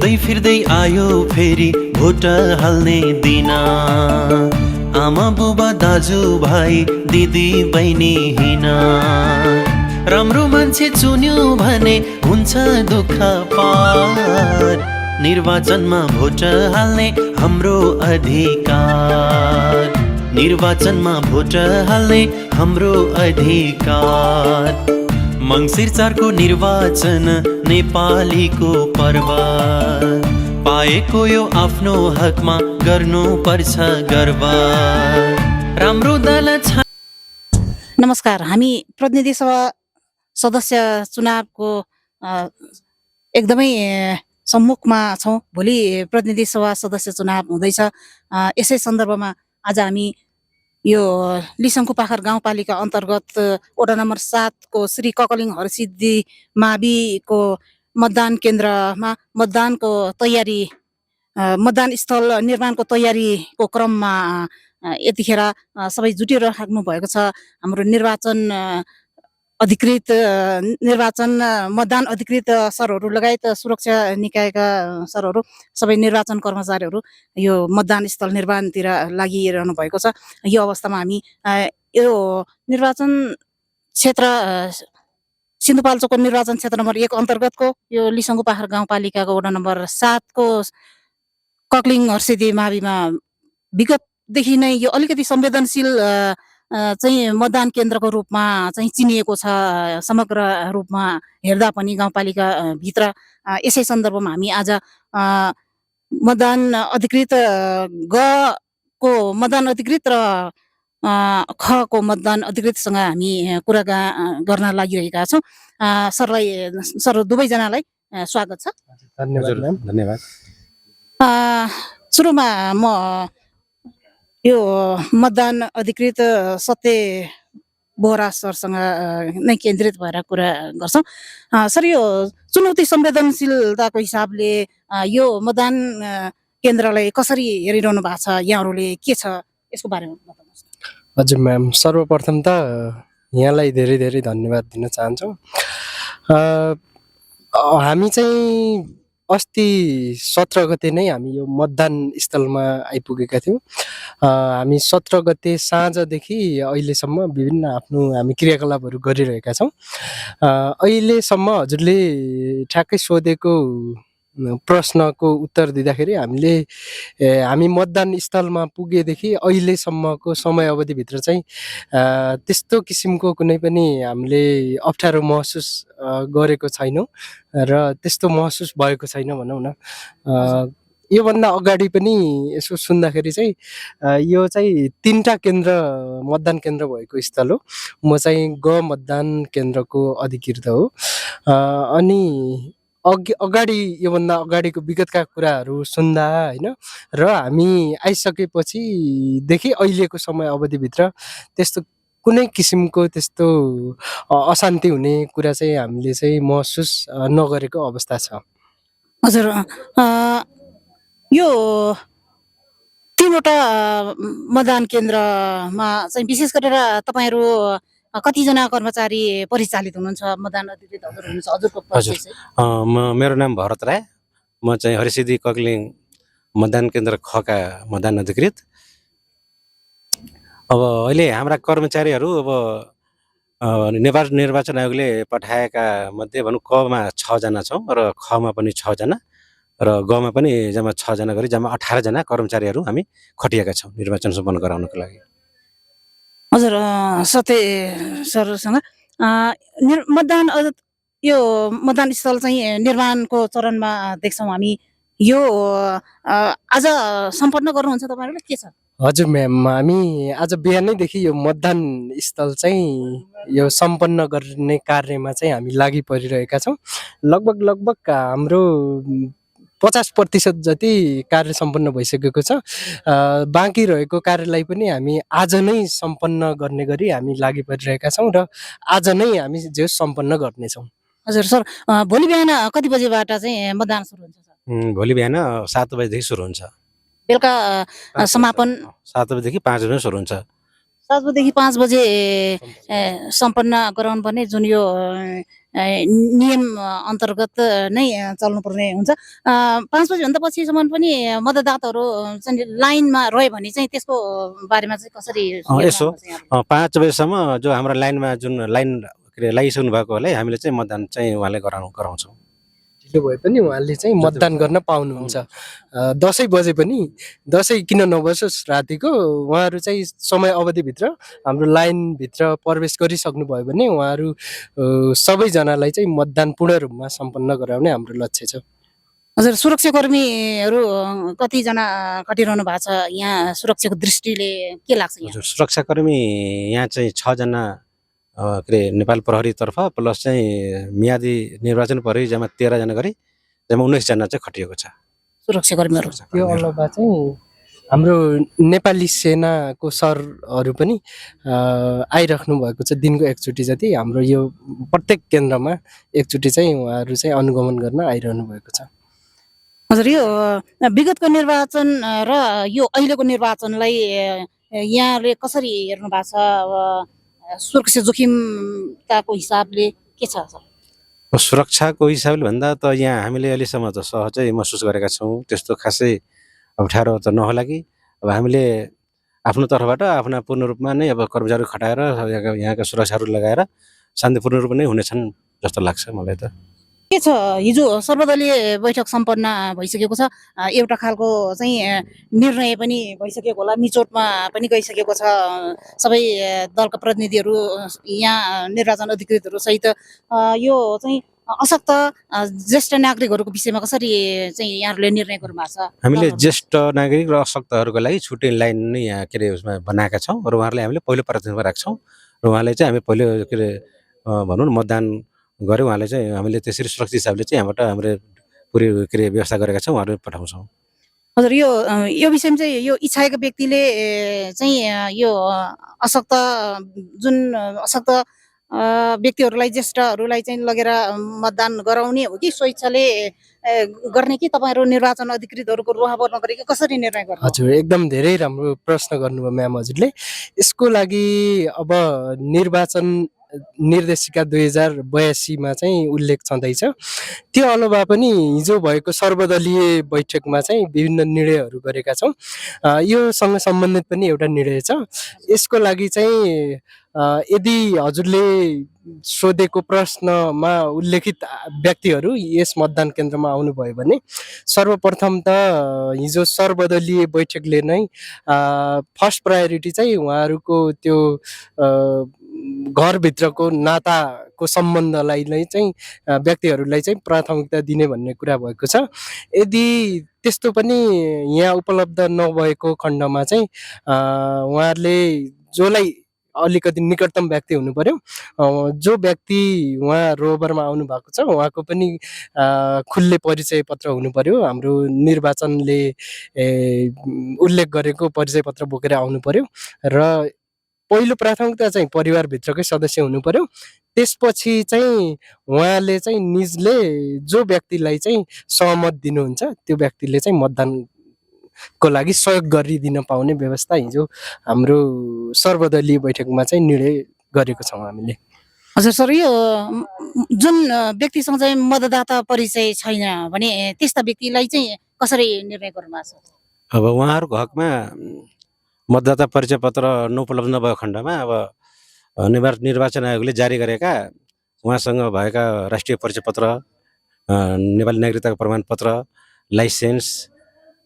घुम्दै फिर्दै आयो फेरि भोट हाल्ने दिन। आमा बुबा दाजु भाइ दिदी बहिनी हिँड। राम्रो मान्छे चुन्यो भने हुन्छ दुःख पार। निर्वाचनमा भोट हाल्ने हाम्रो अधिकार। निर्वाचनमा भोट हाल्ने हाम्रो अधिकार। मङ्सिर 4 को निर्वाचन नेपालीको पर्व। पाएको यो आफ्नो हकमा गर्नु पर्छ गर्व। राम्रो दल छ। नमस्कार, हामी प्रतिनिधि सभा सदस्य चुनावको एकदमै सम्मुखमा छौँ। भोलि प्रतिनिधि सभा सदस्य चुनाव हुँदैछ। यसै सन्दर्भमा आज हामी यो लिसङ्खुपाखर गाउँपालिका अन्तर्गत वडा नम्बर 7 को श्री ककलिङ हरसिद्धि माविको मतदान केन्द्रमा मतदानको तयारी, मतदान स्थल निर्माणको तयारीको क्रममा यतिखेर सबै जुटिराख्नु भएको छ। हाम्रो निर्वाचन अधिकृत मतदान अधिकृत सरहरू लगायत सुरक्षा निकायका सरहरू, सबै निर्वाचन कर्मचारीहरू यो मतदान स्थल निर्माणतिर लागिरहनु भएको छ। यो अवस्थामा हामी यो निर्वाचन क्षेत्र सिन्धुपाल्चोकको निर्वाचन क्षेत्र नम्बर 1 अन्तर्गतको यो लिसङ्खुपाखर गाउँपालिकाको वडा नम्बर 7 को ककलिङ हरसिद्धि माविमा विगतदेखि नै यो अलिकति संवेदनशील चाहिँ मतदान केन्द्रको रूपमा चाहिँ चिनिएको छ समग्र रूपमा हेर्दा पनि गाउँपालिका भित्र। यसै सन्दर्भमा हामी आज मतदान अधिकृत ग को मतदान अधिकृत र ख को मतदान अधिकृतसँग हामी कुरा गर्न लागिरहेका छौँ। सर दुवैजनालाई स्वागत छ। धन्यवाद। सुरुमा म यो मतदान अधिकृत सत्य बोहरा सरसँग नै केन्द्रित भएर कुरा गर्छौँ। सर, यो चुनौती संवेदनशीलताको हिसाबले यो मतदान केन्द्रलाई कसरी हेरिरहनु भएको छ यहाँहरूले, के छ यसको बारेमा बताउनुहोस्। हजुर म्याम, सर्वप्रथम त यहाँलाई धेरै धेरै धन्यवाद दिन चाहन्छौँ। हामी चाहिँ अस्ति 17 गते नै हामी यो मतदान स्थलमा आइपुगेका थियौँ। हामी 17 गते साँझदेखि अहिलेसम्म विभिन्न आफ्नो हामी क्रियाकलापहरू गरिरहेका छौँ। अहिलेसम्म हजुरले ठ्याक्कै सोधेको प्रश्नको उत्तर दिँदाखेरि हामी मतदान स्थलमा पुगेदेखि अहिलेसम्मको समय अवधिभित्र चाहिँ त्यस्तो किसिमको कुनै पनि हामीले अप्ठ्यारो महसुस गरेको छैनौँ र त्यस्तो महसुस भएको छैन भनौँ न। योभन्दा अगाडि पनि यसो सुन्दाखेरि चाहिँ यो चाहिँ 3टा केन्द्र मतदान केन्द्र भएको स्थल हो। म चाहिँ ग मतदान केन्द्रको अधिकृत हो। अनि योभन्दा अगाडिको विगतका कुराहरू सुन्दा होइन र हामी आइसकेपछिदेखि अहिलेको समय अवधिभित्र त्यस्तो कुनै किसिमको त्यस्तो अशान्ति हुने कुरा चाहिँ हामीले चाहिँ महसुस नगरेको अवस्था छ। हजुर, यो 3वटा मतदान केन्द्रमा चाहिँ विशेष गरेर तपाईँहरू कतिजना कर्मचारी परिचालित हुनुहुन्छ? मतदान अधिकृत हजुर हुनुहुन्छ, हजुरको परिचय चाहिँ? मेरो नाम भरत राय। म चाहिँ हरसिद्धि ककलिङ मतदान केन्द्र खका मतदान अधिकृत। अब अहिले हाम्रा कर्मचारीहरू नेपाल निर्वाचन आयोगले पठाएका मध्ये भनौँ कमा 6 जना छौँ र खमा पनि 6 जना र गमा पनि जम्मा 6 जना गरी जम्मा 18 जना कर्मचारीहरू हामी खटिएका छौँ निर्वाचन सम्पन्न गराउनको लागि। हजुर, सत्य सरसँग यो मतदान स्थल चाहिँ निर्माणको चरणमा देख्छौँ हामी। यो आज सम्पन्न गर्नुहुन्छ तपाईँहरूले, के छ? हजुर म्याम, हामी आज बिहानैदेखि यो मतदान स्थल चाहिँ यो सम्पन्न गर्ने कार्यमा चाहिँ हामी लागि परिरहेका छौँ। लगभग हाम्रो 50% जति कार्य सम्पन्न भइसकेको छ। बाँकी रहेको कार्यलाई पनि हामी आज नै सम्पन्न गर्ने गरी हामी लागि परिरहेका छौँ र आज नै हामी जो सम्पन्न गर्नेछौँ। हजुर सर, भोलि बिहान कति बजेबाट चाहिँ मतदान सुरु हुन्छ सर? भोलि बिहान 7 बजेदेखि सुरु हुन्छ। बेलुका समापन 7 बजेदेखि 5 बजे सुरु हुन्छ। 7 बजेदेखि 5 बजे सम्पन्न गराउनु पर्ने जुन यो नियम अन्तर्गत नै चल्नुपर्ने हुन्छ। 5 बजीभन्दा पछिसम्म पनि मतदाताहरू चाहिँ लाइनमा रह्यो भने चाहिँ त्यसको बारेमा चाहिँ कसरी यसो 5 बजेसम्म जो हाम्रो लाइनमा जुन लाइन लागिसक्नु भएकोलाई हामीले चाहिँ मतदान चाहिँ उहाँले गराउँछौँ। ढिलो भए पनि उहाँले चाहिँ मतदान गर्न पाउनुहुन्छ। 10 बजे पनि 10 किन नबजोस् रातिको उहाँहरू चाहिँ समय अवधिभित्र हाम्रो लाइनभित्र प्रवेश गरिसक्नुभयो भने उहाँहरू सबैजनालाई चाहिँ मतदान पूर्ण रूपमा सम्पन्न गराउने हाम्रो लक्ष्य छ। हजुर, सुरक्षाकर्मीहरू कतिजना खटिरहनु भएको छ यहाँ सुरक्षाको दृष्टिले के लाग्छ यहाँ? हजुर, सुरक्षाकर्मी यहाँ चाहिँ 6 जना नेपाल प्रहरीतर्फ प्लस चाहिँ मियादी निर्वाचन प्रहरी जम्मा 13 जना गरी जम्मा 19 जना चाहिँ खटिएको छ सुरक्षाकर्मीहरू। त्यो अलावा चाहिँ हाम्रो नेपाली सेनाको सरहरू पनि आइराख्नु भएको छ दिनको एकचोटि जति। हाम्रो यो प्रत्येक केन्द्रमा एकचोटि चाहिँ उहाँहरू चाहिँ अनुगमन गर्न आइरहनु भएको छ। हजुर, यो विगतको निर्वाचन र यो अहिलेको निर्वाचनलाई यहाँले कसरी हेर्नु भएको छ? सुरक्षा जोखिमताको हिसाबले के छ सर? सुरक्षाको हिसाबले भन्दा त यहाँ हामीले अहिलेसम्म त सहजै महसुस गरेका छौँ। त्यस्तो खासै अप्ठ्यारो त नहोला कि अब हामीले आफ्नो तर्फबाट आफ्ना पूर्ण रूपमा नै अब कर्मचारी खटाएर यहाँका सुरक्षाहरू लगाएर शान्तिपूर्ण रूपमा नै हुनेछन् जस्तो लाग्छ मलाई त। के छ, हिजो सर्वदलीय बैठक सम्पन्न भइसकेको छ। एउटा खालको चाहिँ निर्णय पनि भइसकेको होला, निचोटमा पनि गइसकेको छ। सबै दलका प्रतिनिधिहरू यहाँ निर्वाचन अधिकृतहरू सहित यो चाहिँ अशक्त ज्येष्ठ नागरिकहरूको विषयमा कसरी चाहिँ यहाँहरूले निर्णय गर्नुभएको छ? हामीले ज्येष्ठ नागरिक र अशक्तहरूको लागि छुट्टै लाइन नै यहाँ उसमा बनाएका छौँ र उहाँहरूलाई हामीले पहिलो प्राथमिकता राख्छौँ र उहाँले चाहिँ हामी पहिलो भनौँ न मतदान गऱ्यो। उहाँले चाहिँ हामीले त्यसरी सुरक्षित हिसाबले चाहिँ यहाँबाट हामीले पुरै व्यवस्था गरेका छौँ, उहाँहरू पठाउँछौँ। हजुर, यो विषयमा चाहिँ यो इच्छाएको व्यक्तिले चाहिँ यो अशक्त जुन अशक्त व्यक्तिहरूलाई ज्येष्ठहरूलाई चाहिँ लगेर मतदान गराउने हो कि स्वेच्छाले गर्ने कि तपाईँहरू निर्वाचन अधिकृतहरूको रोहाबर नगरेको कसरी निर्णय गर्नु? हजुर, एकदम धेरै राम्रो प्रश्न गर्नुभयो म्याम हजुरले। यसको लागि अब निर्वाचन निर्देशिका 2082 मा चाहिँ उल्लेख छँदैछ। त्यो अलावा पनि हिजो भएको सर्वदलीय बैठकमा चाहिँ विभिन्न निर्णयहरू गरेका छौँ। योसँग सम्बन्धित पनि एउटा निर्णय छ। यसको लागि चाहिँ यदि हजुरले सोधेको प्रश्नमा उल्लेखित व्यक्तिहरू यस मतदान केन्द्रमा आउनुभयो भने सर्वप्रथम त हिजो सर्वदलीय बैठकले नै फर्स्ट प्रायोरिटी चाहिँ उहाँहरूको त्यो घरभित्रको नाताको सम्बन्धलाई नै चाहिँ व्यक्तिहरूलाई चाहिँ प्राथमिकता दिने भन्ने कुरा भएको छ। यदि त्यस्तो पनि यहाँ उपलब्ध नभएको खण्डमा चाहिँ उहाँहरूले जसलाई अलिकति निकटतम व्यक्ति हुनु पर्यो, जो व्यक्ति उहाँ रोबरमा आउनु भएको छ उहाँको पनि खुल्ले परिचय पत्र हुनु पर्यो। हाम्रो निर्वाचनले उल्लेख गरेको परिचय पत्र बोकेर आउनु पर्यो र पहिलो प्राथमिकता चाहिँ परिवारभित्रकै सदस्य हुनु पर्यो। त्यसपछि चाहिँ उहाँले चाहिँ निजले जो व्यक्तिलाई चाहिँ सहमत दिनुहुन्छ त्यो व्यक्तिले चाहिँ मतदानको लागि सहयोग गरिदिन पाउने व्यवस्था हिजो हाम्रो सर्वदलीय बैठकमा चाहिँ निर्णय गरेको छौँ हामीले। हजुर सर, यो जुन व्यक्तिसँग चाहिँ मतदाता परिचय छैन भने त्यस्ता व्यक्तिलाई चाहिँ कसरी निर्णय गर्नुभएको छ? अब उहाँहरूको हकमा मतदाता परिचय पत्र नउपलब्ध नभएको खण्डमा अब निर्वाचन आयोगले जारी गरेका उहाँसँग भएका राष्ट्रिय परिचय पत्र, नेपाली नागरिकताको प्रमाणपत्र, लाइसेन्स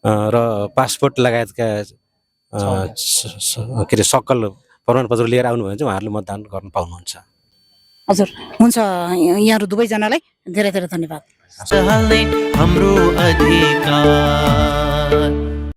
र पासपोर्ट लगायतका सकल प्रमाणपत्र लिएर आउनुभयो भने चाहिँ उहाँहरूले मतदान गर्न पाउनुहुन्छ। हजुर, हुन्छ। यहाँहरू दुवैजनालाई धेरै धेरै धन्यवाद। हाम्रो अधिकार